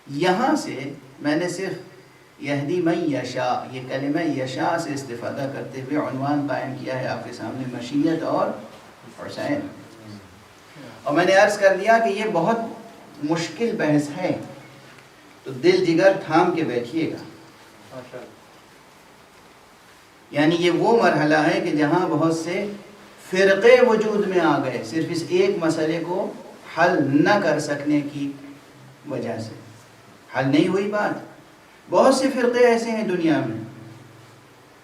یہاں سے میں نے صرف یہدی من یشاء یہ کلمہ یشاء سے استفادہ کرتے ہوئے عنوان قائم کیا ہے آپ کے سامنے، مشیت اور حسین. اور میں نے عرض کر دیا کہ یہ بہت مشکل بحث ہے، تو دل جگر تھام کے بیٹھیے گا. یعنی یہ وہ مرحلہ ہے کہ جہاں بہت سے فرقے وجود میں آ گئے صرف اس ایک مسئلے کو حل نہ کر سکنے کی وجہ سے. حل نہیں ہوئی بات. بہت سے فرقے ایسے ہیں دنیا میں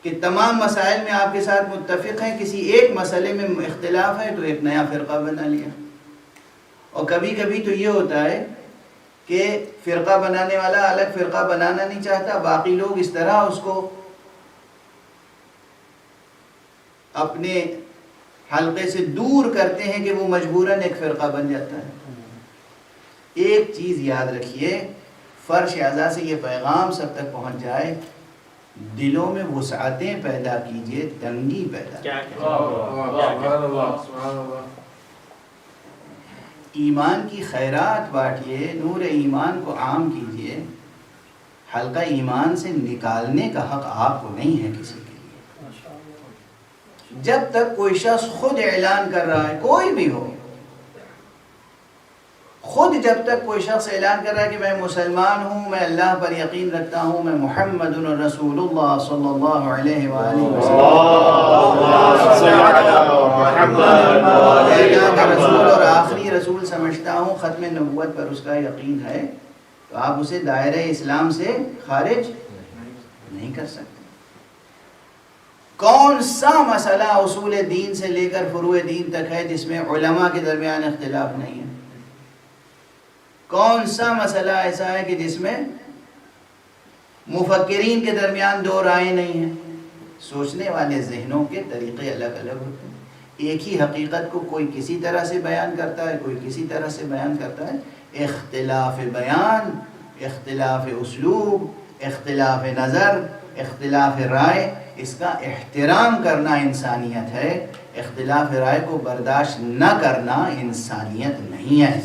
کہ تمام مسائل میں آپ کے ساتھ متفق ہیں، کسی ایک مسئلے میں اختلاف ہے تو ایک نیا فرقہ بنا لیا. اور کبھی کبھی تو یہ ہوتا ہے کہ فرقہ بنانے والا الگ فرقہ بنانا نہیں چاہتا، باقی لوگ اس طرح اس کو اپنے حلقے سے دور کرتے ہیں کہ وہ مجبوراً ایک فرقہ بن جاتا ہے. ایک چیز یاد رکھیے، فرش اعضاء سے یہ پیغام سب تک پہنچ جائے، دلوں میں وسعتیں پیدا کیجئے، تنگی پیدا. ایمان کی خیرات بانٹیے، نور ایمان کو عام کیجئے. حلقہ ایمان سے نکالنے کا حق آپ کو نہیں ہے کسی کے لیے. جب تک کوئی شخص خود اعلان کر رہا ہے، کوئی بھی ہو، خود جب تک کوئی شخص اعلان کر رہا ہے کہ میں مسلمان ہوں، میں اللہ پر یقین رکھتا ہوں، میں محمد رسول اللہ صلی اللہ علیہ وآلہ وسلم اللہ کا رسول اور آخری رسول سمجھتا ہوں، ختم نبوت پر اس کا یقین ہے، تو آپ اسے دائرہ اسلام سے خارج نہیں کر سکتے. کون سا مسئلہ اصول دین سے لے کر فروع دین تک ہے جس میں علماء کے درمیان اختلاف نہیں ہے؟ کون سا مسئلہ ایسا ہے کہ جس میں مفکرین کے درمیان دو رائے نہیں ہیں؟ سوچنے والے ذہنوں کے طریقے الگ الگ ہوتے ہیں. ایک ہی حقیقت کو کوئی کسی طرح سے بیان کرتا ہے، کوئی کسی طرح سے بیان کرتا ہے. اختلاف بیان، اختلاف اسلوب، اختلاف نظر، اختلاف رائے، اس کا احترام کرنا انسانیت ہے. اختلاف رائے کو برداشت نہ کرنا انسانیت نہیں ہے.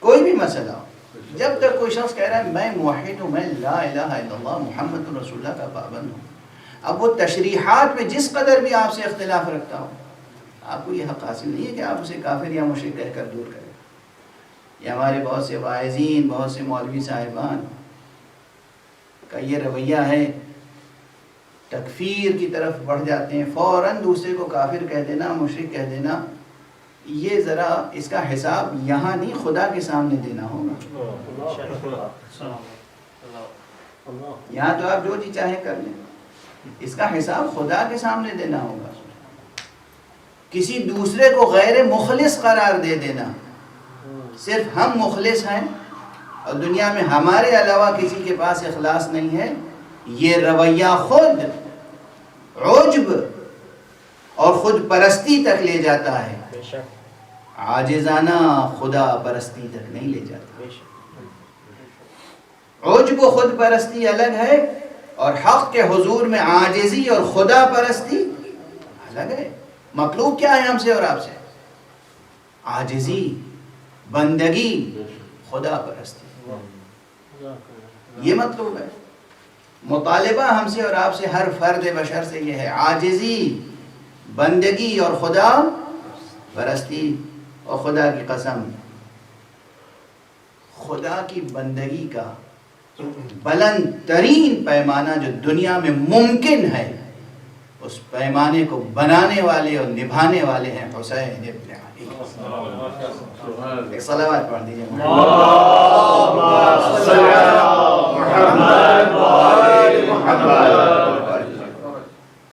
کوئی بھی مسئلہ ہو، جب تک کوئی شخص کہہ رہا ہے میں موحد ہوں، میں لا الہ الا اللہ محمد رسول اللہ کا پابند ہوں، اب وہ تشریحات میں جس قدر بھی آپ سے اختلاف رکھتا ہو، آپ کو یہ حق حاصل نہیں ہے کہ آپ اسے کافر یا مشرک کہہ کر دور کریں. یہ ہمارے بہت سے واعظین، بہت سے مولوی صاحبان کا یہ رویہ ہے، تکفیر کی طرف بڑھ جاتے ہیں، فوراً دوسرے کو کافر کہہ دینا، مشرک کہہ دینا. یہ ذرا اس کا حساب یہاں نہیں خدا کے سامنے دینا ہوگا. یہاں تو آپ جو جی چاہے کر لیں، اس کا حساب خدا کے سامنے دینا ہوگا. کسی دوسرے کو غیر مخلص قرار دے دینا، صرف ہم مخلص ہیں اور دنیا میں ہمارے علاوہ کسی کے پاس اخلاص نہیں ہے، یہ رویہ خود عجب اور خود پرستی تک لے جاتا ہے. عاجزانہ خدا پرستی تک نہیں لے جاتا. عجب و خود پرستی الگ ہے، اور حق کے حضور میں عاجزی اور خدا پرستی الگ ہے. مطلوب کیا ہے ہم سے اور آپ سے؟ عاجزی، بندگی، خدا پرستی، یہ مطلوب ہے. مطالبہ ہم سے اور آپ سے، ہر فرد بشر سے یہ ہے، عاجزی، بندگی اور خدا پرستی. اور خدا کی قسم، خدا کی بندگی کا بلند ترین پیمانہ جو دنیا میں ممکن ہے، اس پیمانے کو بنانے والے اور نبھانے والے ہیں حسین ابن علی. ایک صلوات پڑھ دیجیے.